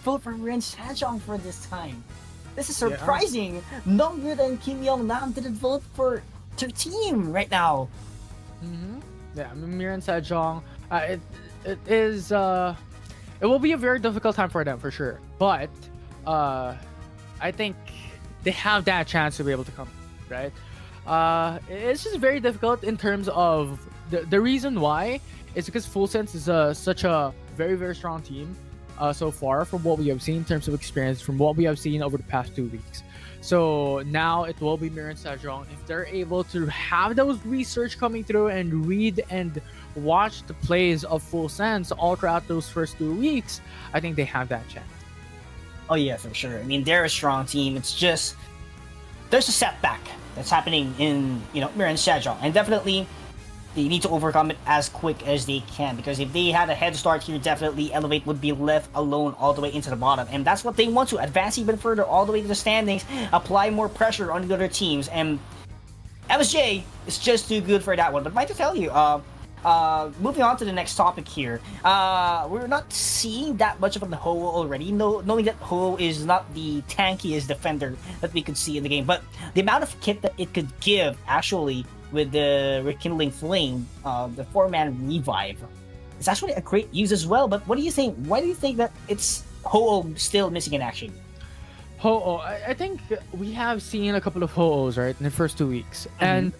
vote for Miraen Sejong for this time. This is surprising. No Nongrid and Kim Young Nam didn't vote for their team right now. Yeah, Miraen Sejong. It is it will be a very difficult time for them for sure. But I think they have that chance to be able to come, right? It's just very difficult in terms of the reason why is because Full Sense is such a very strong team so far from what we have seen in terms of experience from what we have seen over the past 2 weeks. So now it will be Miraen Sejong. If they're able to have those research coming through and read and watch the plays of Full Sense all throughout those first 2 weeks, I think they have that chance. Oh yeah, for sure. I mean, they're a strong team. It's just there's a setback that's happening in Miraen Sejong, and definitely they need to overcome it as quick as they can, because if they had a head start here, definitely Elevate would be left alone all the way into the bottom, and that's what they want to advance even further all the way to the standings, apply more pressure on the other teams, and MSJ is just too good for that one. But I might just tell you, moving on to the next topic here, we're not seeing that much of the Ho already, knowing that Ho is not the tankiest defender that we could see in the game, but the amount of kit that it could give actually with the Rekindling Flame, the 4-man revive, it's actually a great use as well. But what do you think? Why do you think that it's Ho still missing in action? Ho-Oh, I think we have seen a couple of Ho-Ohs, right, in the first 2 weeks. And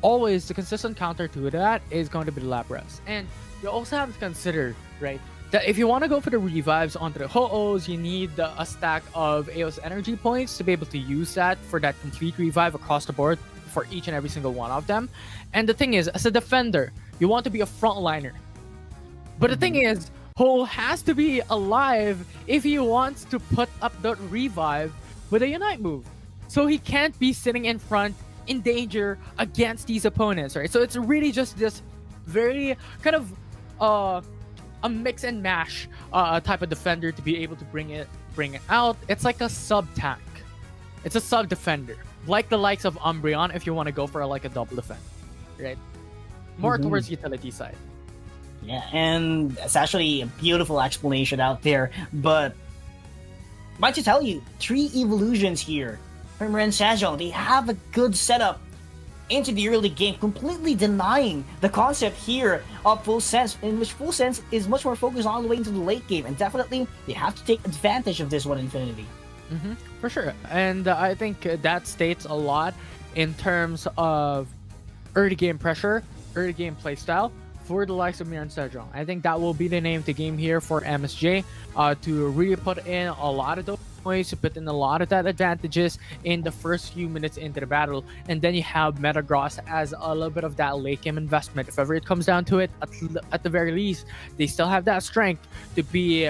always the consistent counter to that is going to be the Lapras. And you also have to consider, right, that if you want to go for the revives onto the Ho-Ohs, you need a stack of Aeos energy points to be able to use that for that complete revive across the board for each and every single one of them. And the thing is, as a defender, you want to be a frontliner. But the thing is, Ho has to be alive if he wants to put up the revive with a Unite move. So he can't be sitting in front in danger against these opponents, right? So it's really just this very kind of a mix and mash type of defender to be able to bring it out. It's like a sub tank. It's a sub defender, like the likes of Umbreon if you want to go for like a double defend, right? More towards utility side. Yeah, and it's actually a beautiful explanation out there, but might to tell you, 3 evolutions here from Miraen Sejong. They have a good setup into the early game, completely denying the concept here of Full Sense, in which Full Sense is much more focused all the way into the late game, and definitely they have to take advantage of this one, Infinity. For sure. And I think that states a lot in terms of early game pressure, early game playstyle for the likes of Miraen Sejong. I think that will be the name of the game here for MSJ to really put in a lot of those points, to put in a lot of that advantages in the first few minutes into the battle. And then you have Metagross as a little bit of that late game investment. If ever it comes down to it, at the very least, they still have that strength to be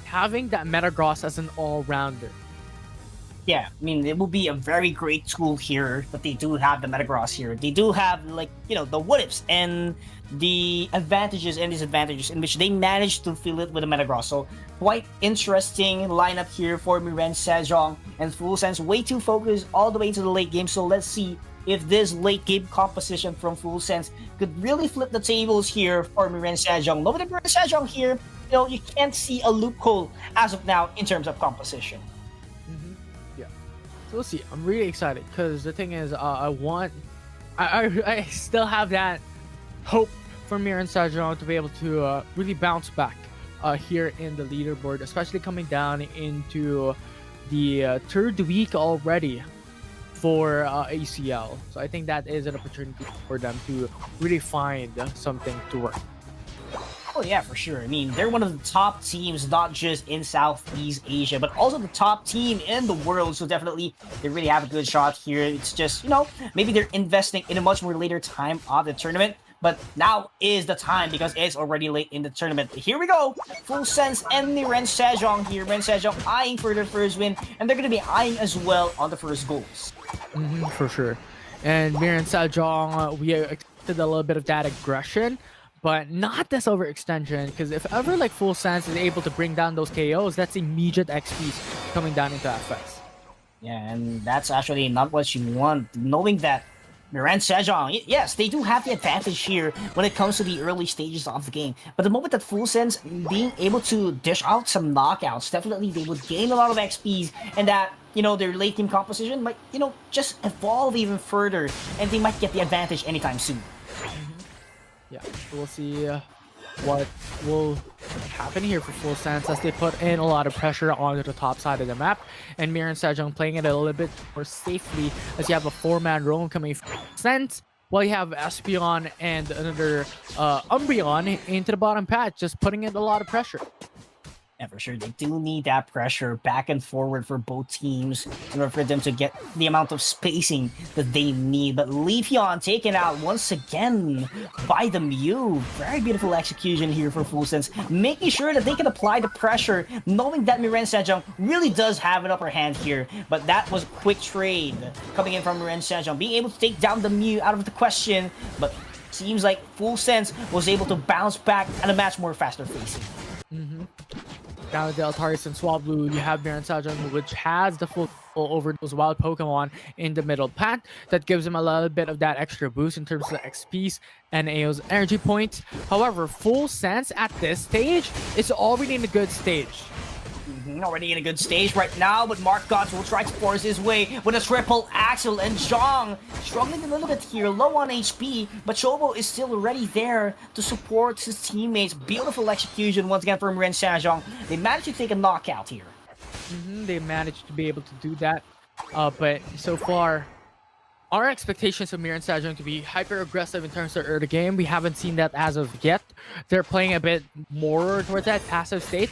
having that Metagross as an all-rounder. Yeah, I mean, it will be a very great tool here that they do have the Metagross here. They do have, like, the what-ifs and the advantages and disadvantages in which they managed to fill it with a Metagross. So, quite interesting lineup here for Miraen Sejong, and Full Sense way too focused all the way into the late game. So, let's see if this late game composition from Full Sense could really flip the tables here for Miraen Sejong. Look at Miraen Sejong here, you can't see a loophole as of now in terms of composition. So we'll see. I'm really excited because the thing is, I still have that hope for Miraen Sejong to be able to really bounce back here in the leaderboard, especially coming down into the third week already for ACL. So I think that is an opportunity for them to really find something to work. Oh yeah, for sure. I mean, they're one of the top teams, not just in Southeast Asia, but also the top team in the world. So definitely, they really have a good shot here. It's just, maybe they're investing in a much more later time of the tournament. But now is the time because it's already late in the tournament. Here we go. Full Sense and Miraen Sejong here. Miraen Sejong eyeing for their first win, and they're going to be eyeing as well on the first goals. For sure. And Miraen Sejong, we expected a little bit of that aggression, but not this overextension, because if ever like Full Sense is able to bring down those KOs, that's immediate XP coming down into FS. Yeah, and that's actually not what you want, knowing that Miraen Sejong, yes, they do have the advantage here when it comes to the early stages of the game. But the moment that Full Sense being able to dish out some knockouts, definitely they would gain a lot of XPs, and that, their late game composition might, just evolve even further, and they might get the advantage anytime soon. Yeah, we'll see what will happen here for Full Sense as they put in a lot of pressure onto the top side of the map, and Miraen Sejong playing it a little bit more safely as you have a 4-man roam coming from Sense, while you have Espeon and another Umbreon into the bottom patch, just putting in a lot of pressure. Yeah, for sure. They do need that pressure back and forward for both teams in order for them to get the amount of spacing that they need. But Leafeon taken out once again by the Mew. Very beautiful execution here for Full Sense, making sure that they can apply the pressure, knowing that Miraen Sejong really does have an upper hand here. But that was a quick trade coming in from Miraen Sejong, being able to take down the Mew out of the question. But seems like Full Sense was able to bounce back and a match more faster facing. Now with the Altaris and Swablu, you have Miraen Sejong, which has the full over those wild Pokemon in the middle path. That gives him a little bit of that extra boost in terms of XPs and AO's energy points. However, Full Sense at this stage is already in a good stage. Already in a good stage right now, but Mark Gods will try to force his way with a triple axle, and Sejong struggling a little bit here, low on HP, but Chobo is still already there to support his teammates. Beautiful execution once again from Miraen Sejong. They managed to take a knockout here. They managed to be able to do that, but so far, our expectations of Miraen Sejong to be hyper aggressive in terms of early game, we haven't seen that as of yet. They're playing a bit more towards that passive state.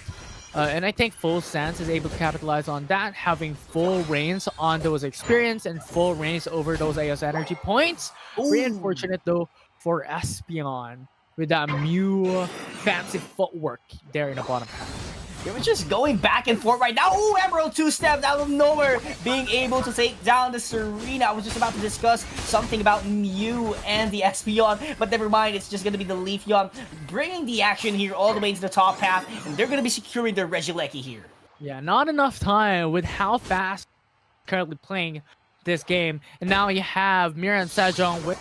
And I think Full Sense is able to capitalize on that, having full reigns on those experience and full reigns over those AOS energy points. Very unfortunate though for Espeon with that Mew fancy footwork there in the bottom half. They were just going back and forth right now. Ooh, Emerald 2-step out of nowhere, being able to take down the Serena. I was just about to discuss something about Mew and the Espeon, but never mind, it's just going to be the Leafeon bringing the action here all the way to the top path, and they're going to be securing their Regieleki here. Yeah, not enough time with how fast currently playing this game. And now you have Miraen Sejong with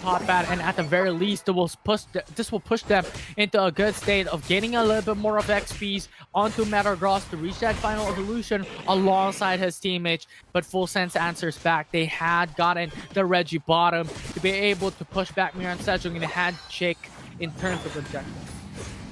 top bat, and at the very least, this will push them into a good state of getting a little bit more of XPs onto Metagross to reach that final evolution alongside his teammates. But Full Sense answers back. They had gotten the Reggie bottom to be able to push back Miraen Sejong in a handshake in terms of objectives.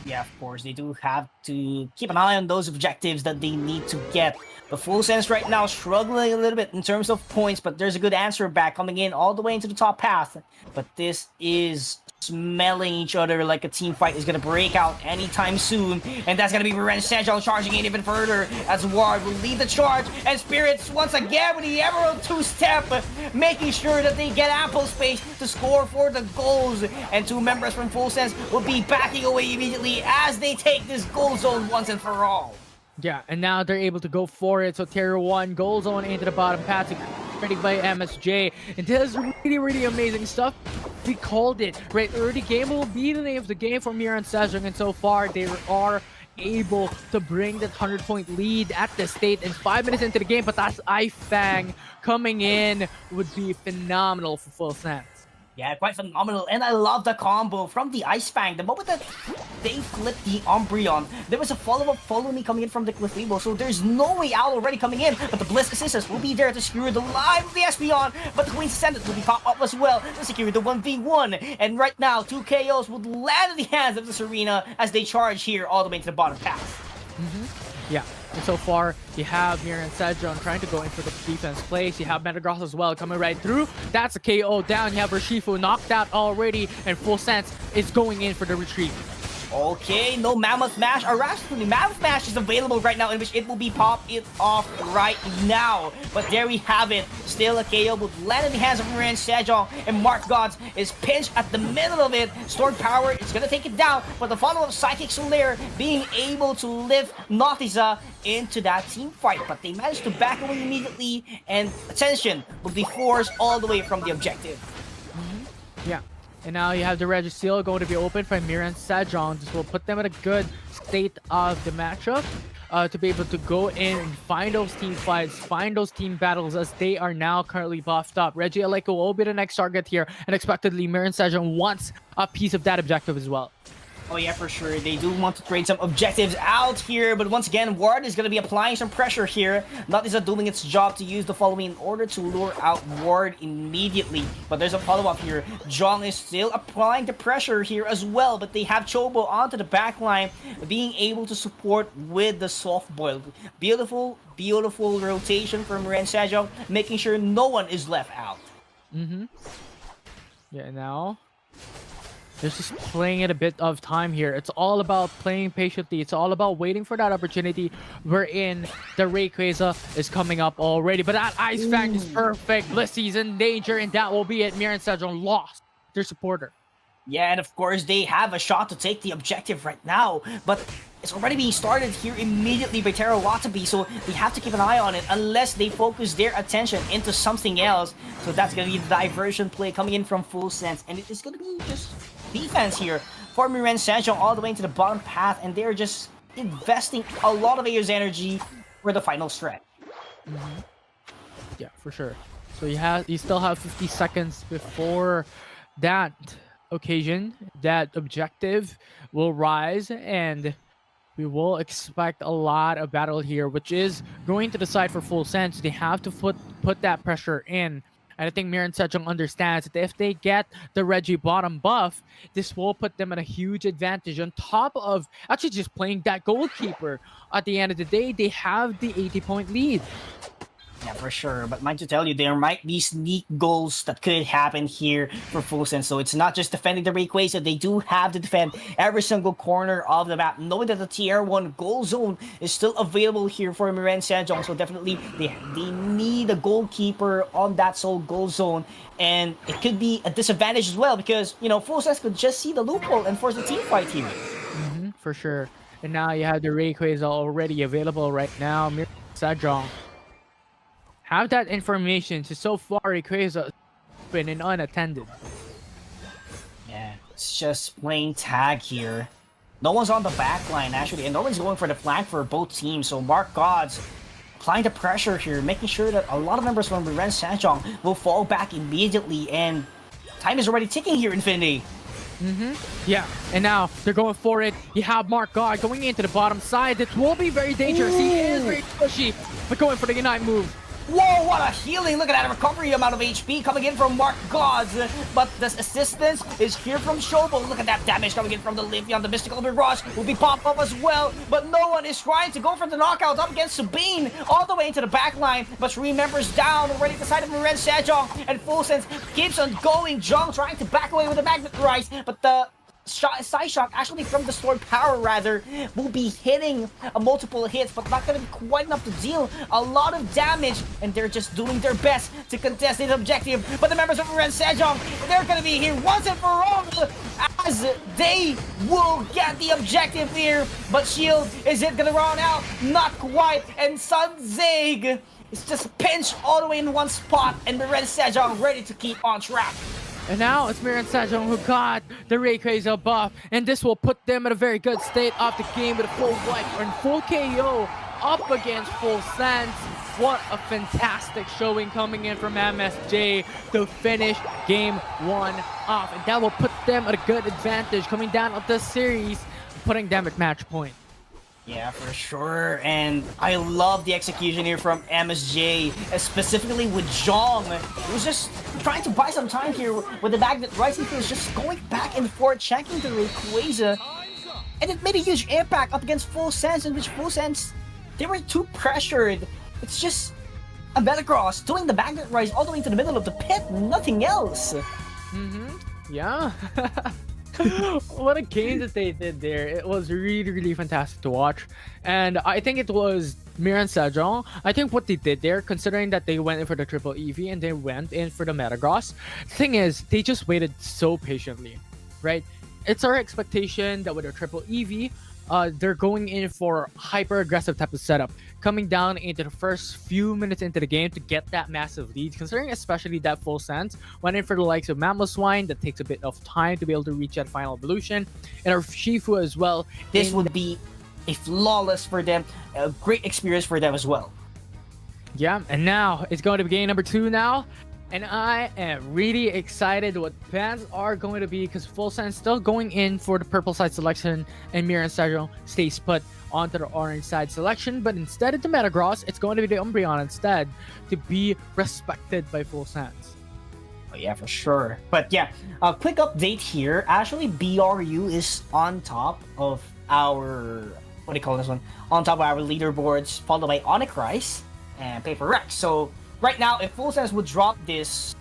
Yeah, of course, they do have to keep an eye on those objectives that they need to get. The Full Sense right now struggling a little bit in terms of points, but there's a good answer back coming in all the way into the top path. But this is smelling each other like a team fight is going to break out anytime soon. And that's going to be Miraen Sejong charging in even further as Ward will lead the charge. And Spirits once again with the Emerald 2-step, making sure that they get ample space to score for the goals. And two members from Full Sense will be backing away immediately as they take this goal zone once and for all. Yeah, and now they're able to go for it. So Tier 1 goal zone into the bottom path, ready by MSJ. And this is really, really amazing stuff. We called it, right? Early game will be the name of the game for Miraen Sejong, and so far they are able to bring that 100-point lead at the state in 5 minutes into the game. But that's Ifang coming in would be phenomenal for Full Sense. Yeah, quite phenomenal, and I love the combo from the Ice Fang. The moment that they flipped the Umbreon, there was a follow-up follow me coming in from the Clefable, so there's no way out already coming in, but the Bliss Assistants will be there to secure the live of the Espeon, but the Queen's Ascendant will be pop up as well to secure the 1v1, and right now, 2 KOs would land in the hands of the Serena as they charge here all the way to the bottom path. Yeah, and so far, you have Miraen Sejong trying to go in for the defense plays. You have Metagross as well coming right through. That's a KO down. You have Urshifu knocked out already, and Full Sense is going in for the retreat. Okay, no Mammoth Mash, or actually Mammoth Mash is available right now in which it will be popped off right now. But there we have it, still a KO would land in the hands of Miraen Sejong, and Mark Gods is pinched at the middle of it. Stored Power is gonna take it down, but the follow-up Psychic Solaire being able to lift Nautiza into that team fight. But they managed to back away immediately, and attention will be forced all the way from the objective. Yeah. And now you have the Registeel going to be open for Miraen Sejong. This will put them in a good state of the matchup. to be able to go in and find those team fights, find those team battles, as they are now currently buffed up. Reggie Aleko will be the next target here, and expectedly Miraen Sejong wants a piece of that objective as well. Oh yeah, for sure. They do want to trade some objectives out here, but once again, Ward is going to be applying some pressure here. Not is doing its job to use the following in order to lure out Ward immediately. But there's a follow-up here. Jong is still applying the pressure here as well, but they have Chobo onto the back line, being able to support with the soft boil. Beautiful, beautiful rotation from Miraen Sejong, making sure no one is left out. Yeah, now there's just playing it a bit of time here. It's all about playing patiently. It's all about waiting for that opportunity wherein the Rayquaza is coming up already. But that Ice Fang is perfect. Blissey's in danger, and that will be it. Miraen Sejong lost their supporter. Yeah, and of course, they have a shot to take the objective right now, but it's already being started here immediately by Taro Watabe, so they have to keep an eye on it unless they focus their attention into something else. So that's going to be the diversion play coming in from Full Sense, and it is going to be just defense here for Miraen Sejong all the way into the bottom path, and they're just investing a lot of Air's energy for the final stretch. Yeah, for sure. So you still have 50 seconds before that occasion. That objective will rise, and we will expect a lot of battle here, which is going to decide for Full Sense. They have to put that pressure in. And I think Miraen Sejong understands that if they get the Reggie bottom buff, this will put them at a huge advantage on top of actually just playing that goalkeeper. At the end of the day, they have the 80-point lead. Yeah, for sure. But mind to tell you, there might be sneak goals that could happen here for Full Sense. So it's not just defending the Rayquaza. They do have to defend every single corner of the map, knowing that the Tier 1 goal zone is still available here for Miraen Sejong. So definitely, they need a goalkeeper on that sole goal zone. And it could be a disadvantage as well because, you know, Full Sense could just see the loophole and force a team fight here. For sure. And now you have the Rayquaza already available right now. Miraen Sejong have that information, so far Rayquaza is open and unattended. Yeah, it's just playing tag here. No one's on the back line actually, and no one's going for the flank for both teams. So Mark Gods applying the pressure here, making sure that a lot of members from Miraen Sejong will fall back immediately, and time is already ticking here, Infinity. Yeah, and now they're going for it. You have Mark God going into the bottom side. This will be very dangerous. He is very pushy, but going for the Unite move. Whoa, what a healing! Look at that recovery amount of HP coming in from Mark Gods. But the assistance is here from Shobo. Look at that damage coming in from the Livion. The Mystical Mirage will be popped up as well. But no one is trying to go for the knockout up against Sabine all the way into the back line. But 3 members down already at the side of Miraen Sejong. And Full Sense keeps on going. Jong trying to back away with the Magnet Rise. But the Side Shock, actually from the Stored Power rather, will be hitting multiple hits, but not going to be quite enough to deal a lot of damage, and they're just doing their best to contest this objective. But the members of Miraen Sejong, they're going to be here once and for all, as they will get the objective here. But Shield, is it going to run out? Not quite, and Sunzig is just pinched all the way in one spot, and Miraen Sejong ready to keep on track. And now it's Miraen Sejong who got the Rayquaza buff, and this will put them in a very good state of the game with a full wipe and full KO up against Full Sense. What a fantastic showing coming in from MSJ to finish game 1 off, and that will put them at a good advantage coming down of the series, putting them at match point. Yeah, for sure. And I love the execution here from MSJ, specifically with Jong, who's just trying to buy some time here with the Magnet Rising. He was just going back and forth, checking the Rayquaza. And it made a huge impact up against Full Sense, in which Full Sense, they were too pressured. It's just a Metagross doing the Magnet Rise all the way to the middle of the pit, nothing else. Yeah. What a game that they did there. It was really, really fantastic to watch. And I think it was Miraen Sejong. I think what they did there, considering that they went in for the triple EV and they went in for the Metagross, the thing is, they just waited so patiently, right? It's our expectation that with a triple EV, they're going in for hyper aggressive type of setup, coming down into the first few minutes into the game to get that massive lead, considering especially that Full Sense went in for the likes of Mamoswine. That takes a bit of time to be able to reach that final evolution, and our Shifu as well. This would be a flawless for them, a great experience for them as well. Yeah, and now it's going to be game number 2 now. And I am really excited what plans are going to be because Full Send still going in for the purple side selection and Miraen Sejong stays put onto the orange side selection. But instead of the Metagross, it's going to be the Umbreon instead to be respected by Full Sends. Oh, yeah, for sure. But yeah, a quick update here. Actually, BRU is on top of our, what do you call this one? On top of our leaderboards, followed by Onyx Rice and Paper Rex. So right now, if Full Sense would drop this,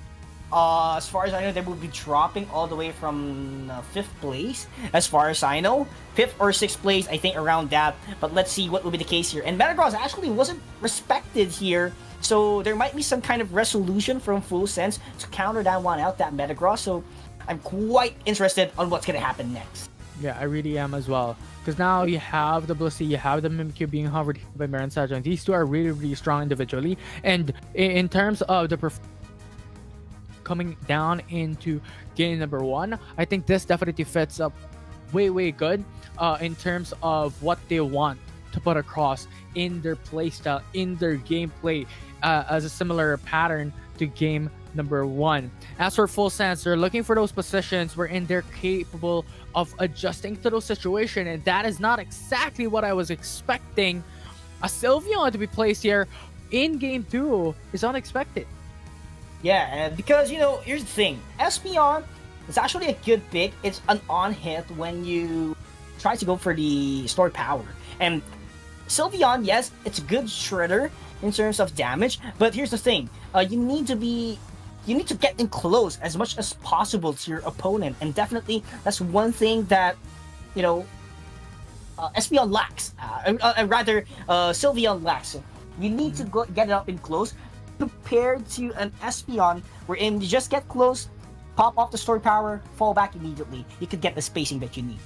as far as I know, they will be dropping all the way from 5th place. As far as I know, 5th or 6th place, I think around that. But let's see what will be the case here. And Metagross actually wasn't respected here, so there might be some kind of resolution from Full Sense to counter that one out, that Metagross. So I'm quite interested on what's gonna happen next. Yeah, I really am as well. Because now you have the Blissey, you have the Mimikyu being hovered by Miraen Sejong. These two are really, really strong individually. And in terms of the coming down into game number 1, I think this definitely fits up way, way good in terms of what they want to put across in their playstyle, in their gameplay, as a similar pattern to game number 1. As for Full Sense, they're looking for those positions wherein they're capable of adjusting to those situations, and that is not exactly what I was expecting. A Sylveon to be placed here in game 2 is unexpected. Yeah, because, you know, here's the thing. Espeon is actually a good pick. It's an on-hit when you try to go for the stored power. And Sylveon, yes, it's a good shredder in terms of damage, but here's the thing. You need to get in close as much as possible to your opponent, and definitely that's one thing that, you know, Espeon lacks. Sylveon lacks. You need to get it up in close, compared to an Espeon, wherein you just get close, pop off the stored power, fall back immediately. You could get the spacing that you need.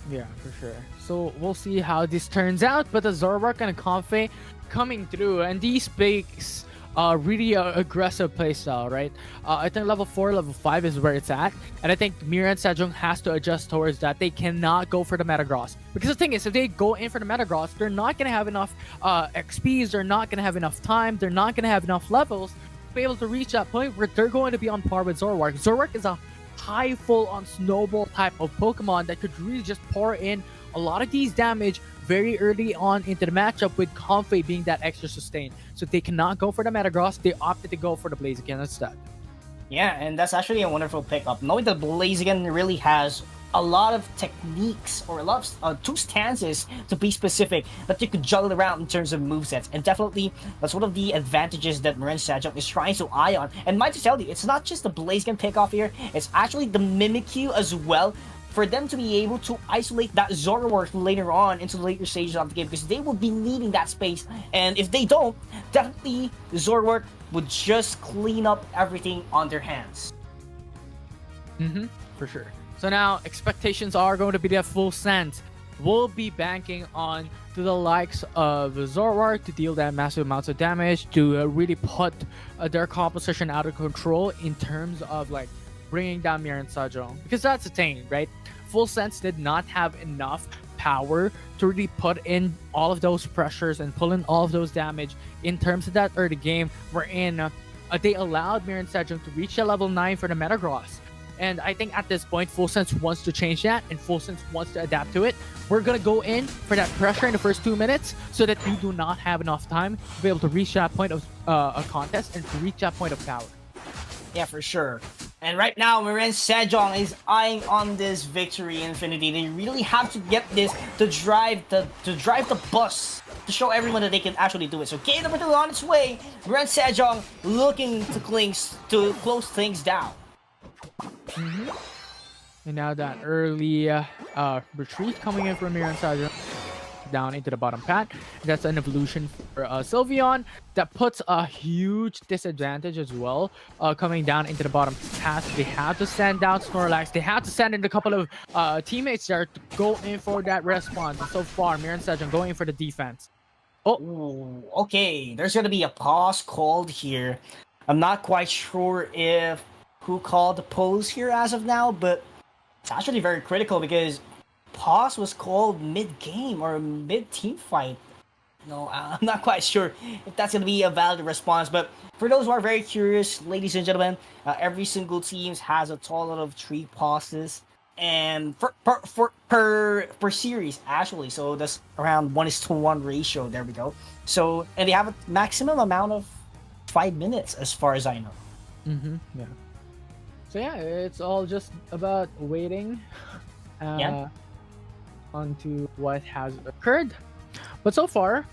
Yeah, for sure. So we'll see how this turns out, but the Zoroark and a Comfey coming through, and these picks really aggressive playstyle, right? I think level 4, level 5 is where it's at, and I think Miraen Sejong has to adjust towards that. They cannot go for the Metagross, because the thing is, if they go in for the Metagross, they're not going to have enough XPs, they're not going to have enough time, they're not going to have enough levels to be able to reach that point where they're going to be on par with Zoroark. Zoroark is a high full-on snowball type of Pokemon that could really just pour in a lot of these damage very early on into the matchup, with Comfey being that extra sustain. So they cannot go for the Metagross, they opted to go for the Blaziken instead. Yeah, and that's actually a wonderful pickup. Knowing that Blaziken really has a lot of techniques, or a lot of two stances to be specific, that you could juggle around in terms of movesets. And definitely, that's one of the advantages that Miraen Sejong is trying to eye on. And mind to tell you, it's not just the Blaziken pickoff here, it's actually the Mimikyu as well, for them to be able to isolate that Zoroark later on into the later stages of the game, because they will be needing that space. And if they don't, definitely Zoroark would just clean up everything on their hands. For sure. So now expectations are going to be that Full Sense will be banking on to the likes of Zoroark to deal that massive amounts of damage, to really put their composition out of control in terms of like bringing down Miraen Sejong. Because that's the thing, right? Full Sense did not have enough power to really put in all of those pressures and pull in all of those damage in terms of that early game, wherein they allowed Miraen Sejong to reach a level 9 for the Metagross. And I think at this point, Full Sense wants to change that, and Full Sense wants to adapt to it. We're going to go in for that pressure in the first 2 minutes so that we do not have enough time to be able to reach that point of a contest and to reach that point of power. Yeah, for sure. And right now, Miraen Sejong is eyeing on this victory infinity. They really have to get this to drive the bus, to show everyone that they can actually do it. So game number 2 on its way. Miraen Sejong looking to close things down. And now that early retreat coming in from Miraen Sejong down into the bottom path. That's an evolution for Sylveon that puts a huge disadvantage as well, coming down into the bottom path. They have to send down Snorlax. They have to send in a couple of teammates there to go in for that response. And so far, Miraen Sejong going in for the defense. Ooh, okay, there's gonna be a pause called here. I'm not quite sure if who called the pause here as of now, but it's actually very critical, because pause was called mid-game or mid-team fight. No, I'm not quite sure if that's going to be a valid response. But for those who are very curious, ladies and gentlemen, every single team has a total of 3 pauses, and per series actually. So that's around 1:1 ratio. There we go. So and they have a maximum amount of 5 minutes, as far as I know. Yeah. So yeah, it's all just about waiting Yeah. onto what has occurred. But so far,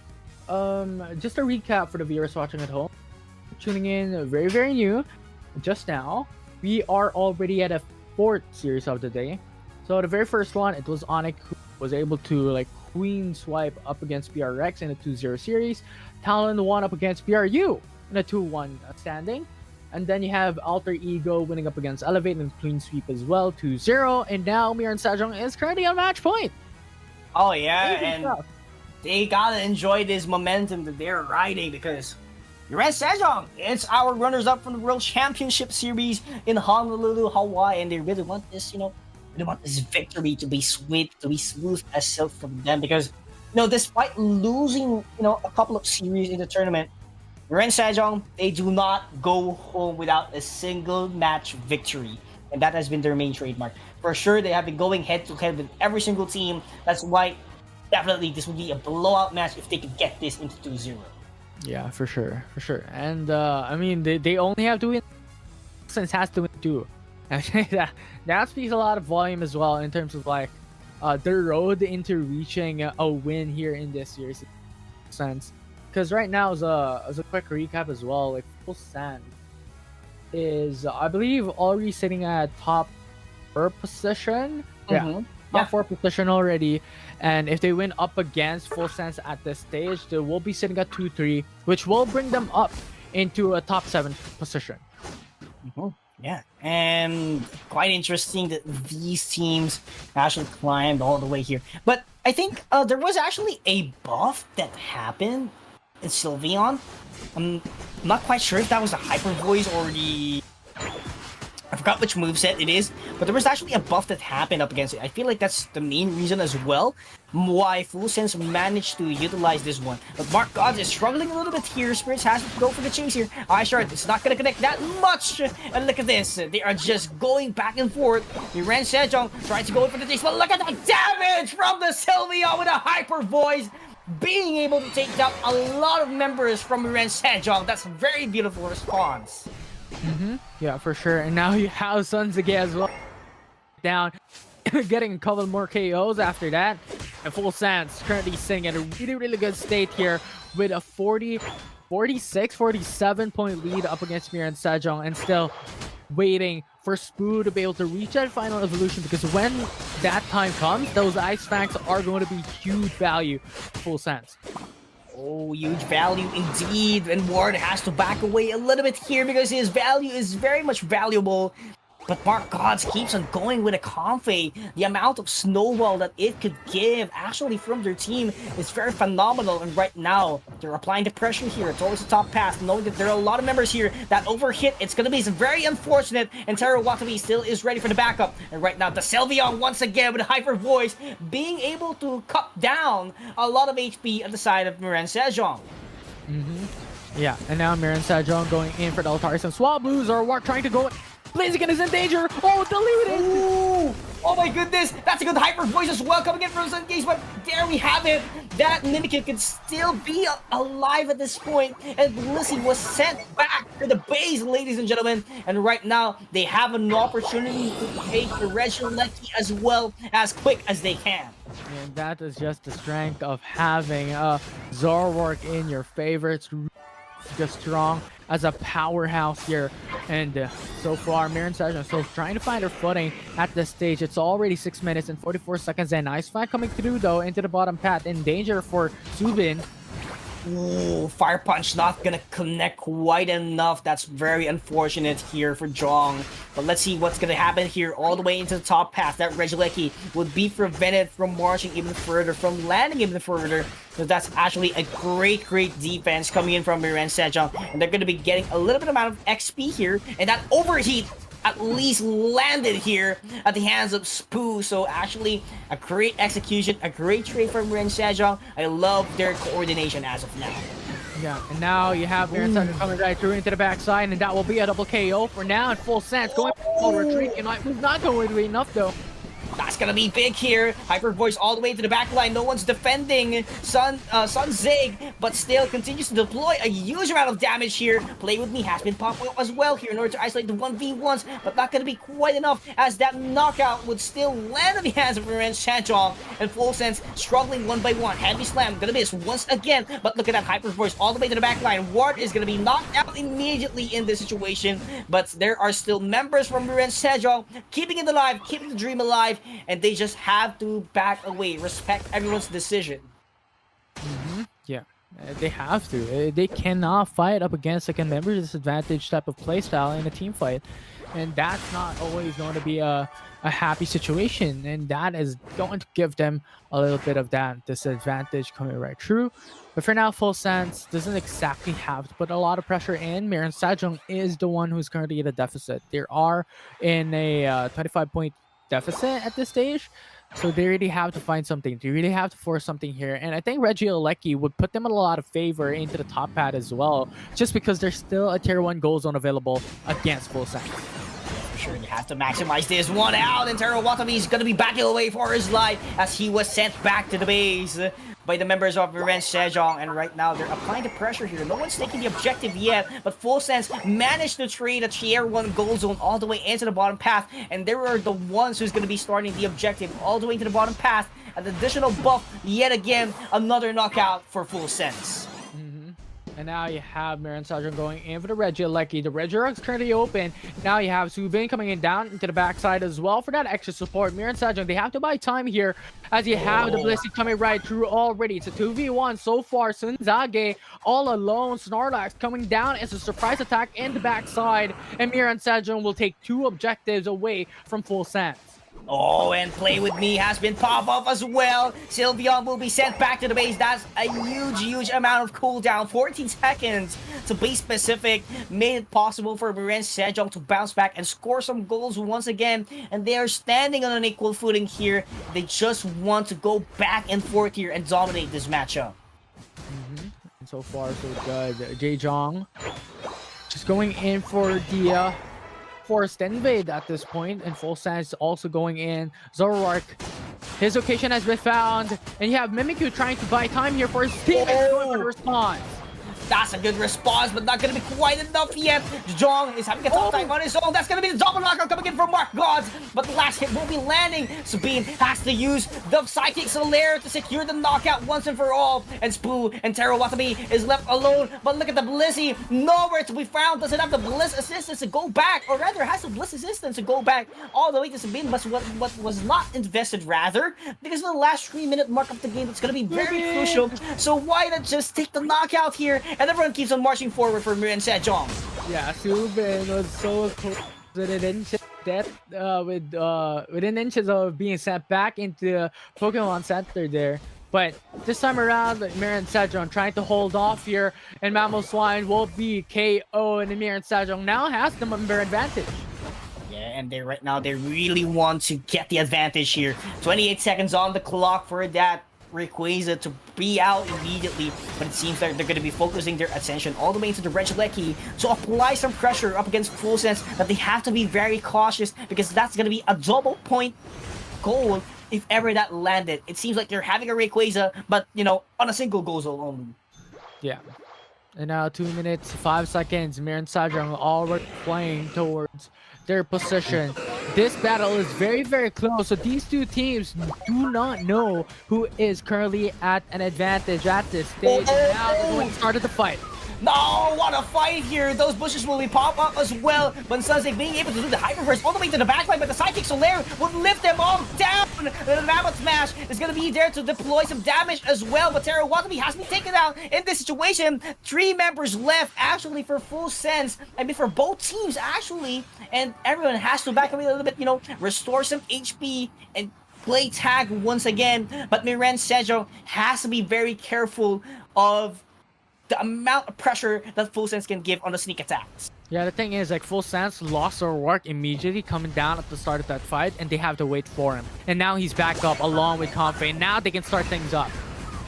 just a recap for the viewers watching at home, tuning in very, very new, just now, we are already at a 4th series of the day. So the very first one, it was Onyx who was able to like queen swipe up against PRX in a 2-0 series. Talon won up against PRU in a 2-1 standing. And then you have Alter Ego winning up against Elevate and clean sweep as well, 2-0. And now Miraen Sejong is currently on match point. Oh yeah, Very good and stuff. they gotta enjoy this momentum that they're riding because Miraen Sejong, it's our runners-up from the World Championship Series in Honolulu, Hawaii, and they really want this, really want this victory to be sweet, to be smooth as silk from them because, despite losing, a couple of series in the tournament, Miraen Sejong, they do not go home without a single match victory. And that has been their main trademark. For sure, they have been going head-to-head with every single team. That's why, definitely, this would be a blowout match if they could get this into 2-0. Yeah, for sure. And I mean, they only have to win since has to win 2. I think that speaks a lot of volume as well in terms of like the road into reaching a win here in this series sense. Because right now, as a quick recap as well, like Full Sand is I believe already sitting at top 4 position. Mhm. Top 4 position already. And if they win up against Full Sense at this stage, they will be sitting at 2-3, which will bring them up into a top 7 position. Mhm. Yeah, and quite interesting that these teams actually climbed all the way here. But I think there was actually a buff that happened in Sylveon. I'm not quite sure if that was the Hyper Voice or the... I forgot which moveset it is, but there was actually a buff that happened up against it. I feel like that's the main reason as well why Full Sense managed to utilize this one. But Mark Gods is struggling a little bit here. Spirits has to go for the chase here. Shard, it's not going to connect that much. And look at this. They are just going back and forth. Miraen Sejong trying to go in for the chase, but look at the damage from the Sylveon with a Hyper Voice. Being able to take down a lot of members from Miraen Sejong. That's a very beautiful response. Yeah, for sure. And now you have Sunzige as well down, getting a couple more KOs after that. And Full Sans currently sitting at a really, really good state here with a 47 point lead up against Miraen Sejong, and still waiting for Spoo to be able to reach that final evolution, because when that time comes, those Ice Fangs are going to be huge value for Full Sans. Oh, huge value indeed. And Ward has to back away a little bit here because his value is very much valuable. But Mark Gods keeps on going with a Comfey. The amount of snowball that it could give actually from their team is very phenomenal. And right now, they're applying the pressure here towards the top path, knowing that there are a lot of members here that overhit. It's going to be very unfortunate. And Taro Watabe still is ready for the backup. And right now, the Sylveon once again with a Hyper Voice being able to cut down a lot of HP at the side of Miraen Sejong. Yeah, and now Miraen Sejong going in for the Altaris and Swablues are trying to go. Blaziken is in danger. Oh, deleted. Ooh! Oh my goodness! That's a good Hyper Voice as well coming in from Suncase, but there we have it! That Mimikyu can still be alive at this point, and Blissey was sent back to the base, ladies and gentlemen. And right now, they have an opportunity to take the Regieleki as well as quick as they can. And that is just the strength of having Zorwark in your favor. It's just strong as a powerhouse here. And so far, Miraen Sejong still trying to find her footing at this stage. It's already 6 minutes and 44 seconds, and Ice Fan coming through though into the bottom path, in danger for Subin. Ooh, Fire Punch not gonna connect quite enough. That's very unfortunate here for Jong. But let's see what's gonna happen here all the way into the top path. That Regieleki would be prevented from marching even further, from landing even further. So that's actually a great defense coming in from Miraen Sejong. And they're gonna be getting a little bit amount of XP here. And that overheat at least landed here at the hands of Spoo. So actually, a great execution, a great trade from Miraen Sejong. I love their coordination as of now. Yeah, and now you have Miraen Sejong coming right through into the backside, and that will be a double KO for now in full sense. Going for retreat, and like, was not going to be enough though. That's gonna be big here. Hyper Voice all the way to the back line. No one's defending Sun Zig, but still continues to deploy a huge amount of damage here. Play With Me has been popped up as well here in order to isolate the 1v1s, but not gonna be quite enough as that knockout would still land in the hands of Miraen Sejong. And Full Sense struggling one by one. Heavy Slam gonna miss once again, but look at that Hyper Voice all the way to the back line. Ward is gonna be knocked out immediately in this situation, but there are still members from Miraen Sejong keeping it alive, keeping the dream alive, and they just have to back away, respect everyone's decision. Yeah, they have to. They cannot fight up against like a member disadvantage type of playstyle in a team fight, and that's not always going to be a happy situation, and that is going to give them a little bit of that disadvantage coming right through. But for now, Full Sense doesn't exactly have to put a lot of pressure in. Miraen Sejong is the one who's currently in a deficit. They are in a 25-point deficit at this stage, so they really have to find something. They really have to force something here, and I think Reggie Alecki would put them in a lot of favor into the top pad as well, just because there's still a tier 1 goal zone available against Full Sense. For sure, you have to maximize this one out, and Taro Watanabe is gonna be backing away for his life as he was sent back to the base by the members of Miraen Sejong, and right now they're applying the pressure here. No one's taking the objective yet, but Full Sense managed to trade a tier 1 goal zone all the way into the bottom path, and they are the ones who's going to be starting the objective all the way to the bottom path. An additional buff, yet again, another knockout for Full Sense. And now you have Miraen Sejong going in for the Reggie Alecki. The Regirock's currently open. Now you have Subin coming in down into the backside as well for that extra support. Miraen Sejong, they have to buy time here as you have the Blissey coming right through already. It's a 2v1 so far. Sunzage all alone. Snorlax coming down as a surprise attack in the backside. And Miraen Sejong will take 2 objectives away from Full Sense. Oh, and Play With Me has been popped up as well. Sylveon will be sent back to the base. That's a huge amount of cooldown. 14 seconds to be specific. Made it possible for Miraen Sejong to bounce back and score some goals once again. And they are standing on an equal footing here. They just want to go back and forth here and dominate this matchup. And so far, so good. Sejong just going in for the forced invade at this point, and Full Sense also going in. Zoroark, his location has been found, and you have Mimikyu trying to buy time here for his teammates going for the response. That's a good response, but not going to be quite enough yet. Sejong is having a tough time on his own. That's going to be the double knockout coming in from Mark Gods, but the last hit will be landing. Sabine has to use the Psychic Solaire to secure the knockout once and for all. And Spoo and Taro Watanabe is left alone, but look at the Blissey. Nowhere to be found. Doesn't have the Bliss assistance to go back, or rather has the Bliss assistance to go back all the way to Sabine, but what was not invested rather, because of the last 3-minute mark of the game. That's going to be very crucial. So why not just take the knockout here? And everyone keeps on marching forward for Miraen Sejong. Yeah, Subin was so close within inches of being sent back into Pokemon Center there. But this time around, Miraen Sejong trying to hold off here, and Mamoswine will be KO, and Miraen Sejong now has the member advantage. Yeah, and right now they really want to get the advantage here. 28 seconds on the clock for that Rayquaza to be out immediately, but it seems like they're going to be focusing their attention all the way into the Regieleki to apply some pressure up against Full Sense, that they have to be very cautious, because that's going to be a double point goal if ever that landed. It seems like they're having a Rayquaza, but, you know, on a single goal zone only. Yeah. And now 2 minutes, 5 seconds, Miraen Sejong already playing towards their position. This battle is very close, so these two teams do not know who is currently at an advantage at this stage. And now they're going to start the fight. No, what a fight here. Those bushes will be pop up as well. But Sunzig being able to do the Hyper Burst all the way to the backline, but the Psychic Solaire would lift them all down. The Mammoth Smash is going to be there to deploy some damage as well. But Taro Watanabe has been taken out in this situation. 3 members left actually for Full Sense. I mean, for both teams actually. And everyone has to back away a little bit, you know, restore some HP and play tag once again. But Miraen Sejong has to be very careful of the amount of pressure that Full Sense can give on the sneak attacks. Yeah, the thing is, like, Full Sense lost their work immediately coming down at the start of that fight, and they have to wait for him. And now he's back up along with Comfey. Now they can start things up.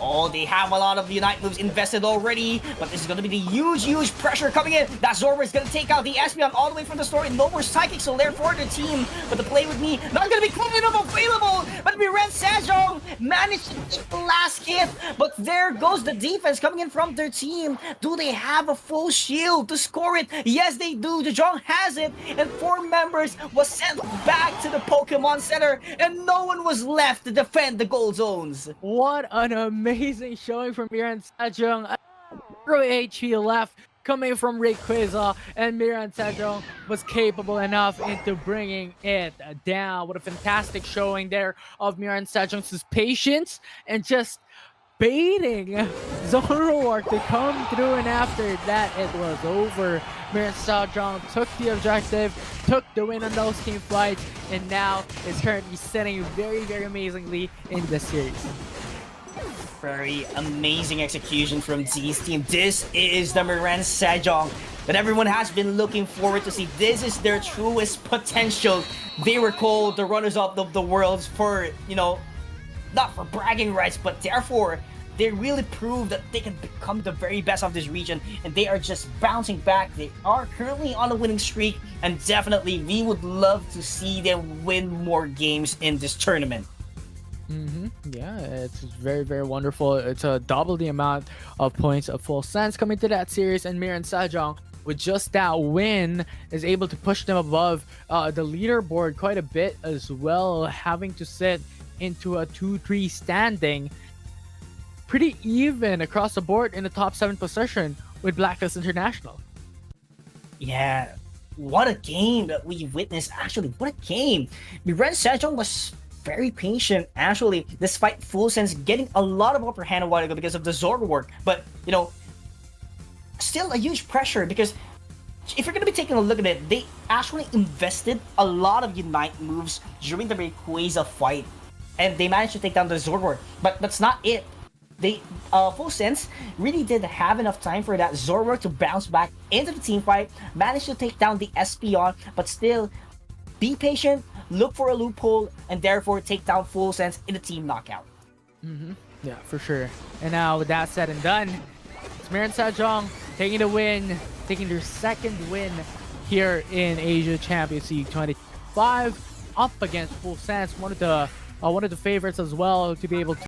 Oh, they have a lot of Unite moves invested already, but this is going to be the huge pressure coming in. That Zorba is going to take out the Espeon all the way from the store. No more Psychics, so therefore the team, but the play with me, not going to be quick enough available. But Miraen Sejong managed to get the last hit, but there goes the defense coming in from their team. Do they have a full shield to score it? Yes, they do. Sejong has it, and 4 members was sent back to the Pokemon Center, and no one was left to defend the goal zones. What an amazing showing from Miraen Sejong. 0 HP left coming from Rayquaza, and Miraen Sejong was capable enough into bringing it down. What a fantastic showing there of Miraen Sejong's patience and just baiting Zoroark to come through, and after that it was over. Miraen Sejong took the objective, took the win on those team fights, and now is currently sitting very amazingly in the series. Very amazing execution from Z's team. This is the Miraen Sejong that everyone has been looking forward to see. This is their truest potential. They were called the runners-up of the worlds for, you know, not for bragging rights, but therefore they really proved that they can become the very best of this region, and they are just bouncing back. They are currently on a winning streak, and definitely we would love to see them win more games in this tournament. Yeah, it's very wonderful. It's a double the amount of points of Full Sense coming to that series, and Miraen Sejong with just that win is able to push them above the leaderboard quite a bit as well, having to sit into a 2-3 standing, pretty even across the board in the top 7 position with Blacklist International. Yeah, what a game that we witnessed. Actually, what a game. Miraen Sejong was very patient, actually, despite Full Sense getting a lot of upper hand a while ago because of the Zorba work. But, you know, still a huge pressure, because if you're going to be taking a look at it, they actually invested a lot of Unite moves during the Rayquaza fight, and they managed to take down the Zorba work. But that's not it. They, Full Sense really did have enough time for that Zorba to bounce back into the team fight, managed to take down the Espeon, but still be patient, look for a loophole, and therefore take down Full Sense in the team knockout. Yeah, for sure. And now with that said and done, it's Miraen Sejong taking the win, taking their second win here in Asia Champions League 2025, up against Full Sense, one of the favorites as well to be able to